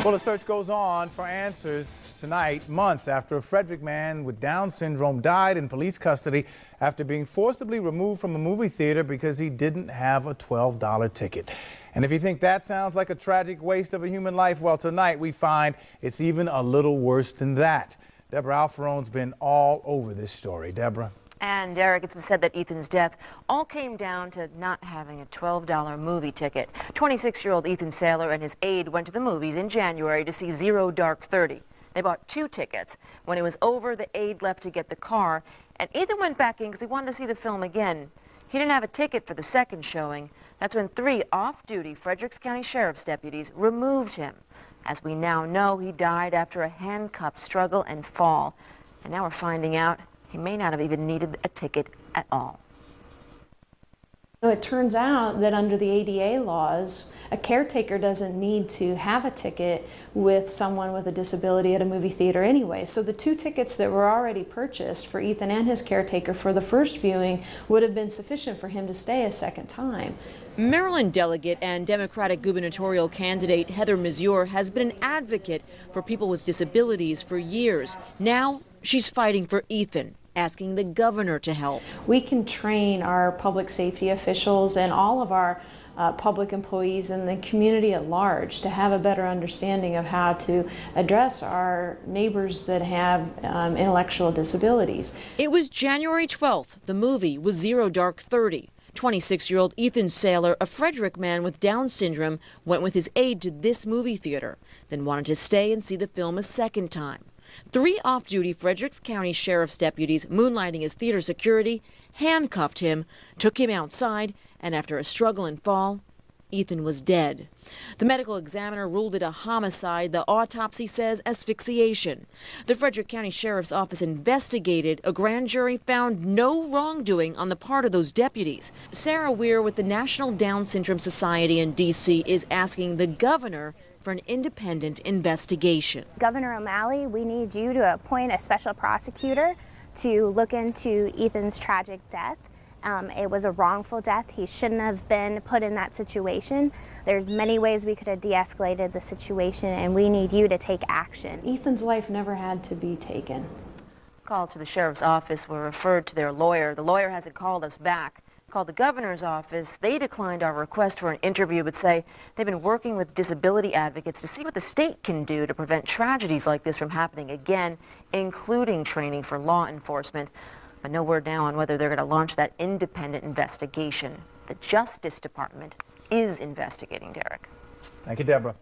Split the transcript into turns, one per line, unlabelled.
Well, the search goes on for answers tonight, months after a Frederick man with Down syndrome died in police custody after being forcibly removed from a movie theater because he didn't have a $12 ticket. And if you think that sounds like a tragic waste of a human life, well, tonight we find it's even a little worse than that. Deborah Alferone's been all over this story. Deborah.
And Derek, it's been said that Ethan's death all came down to not having a $12 movie ticket. 26-year-old Ethan Saylor and his aide went to the movies in January to see Zero Dark 30. They bought 2 tickets. When it was over, the aide left to get the car, and Ethan went back in because he wanted to see the film again. He didn't have a ticket for the second showing. That's when 3 off-duty Fredericks County Sheriff's deputies removed him. As we now know, he died after a handcuff struggle and fall. And now we're finding out he may not have even needed a ticket at all.
It turns out that under the ADA laws, a caretaker doesn't need to have a ticket with someone with a disability at a movie theater anyway. So the 2 tickets that were already purchased for Ethan and his caretaker for the first viewing would have been sufficient for him to stay a second time.
Maryland delegate and Democratic gubernatorial candidate Heather Mizeur has been an advocate for people with disabilities for years. Now she's fighting for Ethan, asking the governor to help.
We can train our public safety officials and all of our public employees and the community at large to have a better understanding of how to address our neighbors that have intellectual disabilities.
It was January 12th. The movie was Zero Dark 30. 26-year-old Ethan Saylor, a Frederick man with Down syndrome, went with his aide to this movie theater, then wanted to stay and see the film a second time. 3 off-duty Fredericks County Sheriff's deputies, moonlighting as theater security, handcuffed him, took him outside, and after a struggle and fall, Ethan was dead. The medical examiner ruled it a homicide. The autopsy says asphyxiation. The Frederick County Sheriff's Office investigated. A grand jury found no wrongdoing on the part of those deputies. Sarah Weir with the National Down Syndrome Society in D.C. is asking the governor for an independent investigation.
Governor O'Malley, we need you to appoint a special prosecutor to look into Ethan's tragic death. It was a wrongful death. He shouldn't have been put in that situation. There's many ways we could have de-escalated the situation, and we need you to take action.
Ethan's life never had to be taken.
Calls to the sheriff's office were referred to their lawyer. The lawyer hasn't called us back. Called the governor's office. They declined our request for an interview, but say they've been working with disability advocates to see what the state can do to prevent tragedies like this from happening again, including training for law enforcement. But no word now on whether they're going to launch that independent investigation. The Justice Department is investigating, Derek.
Thank you, Deborah.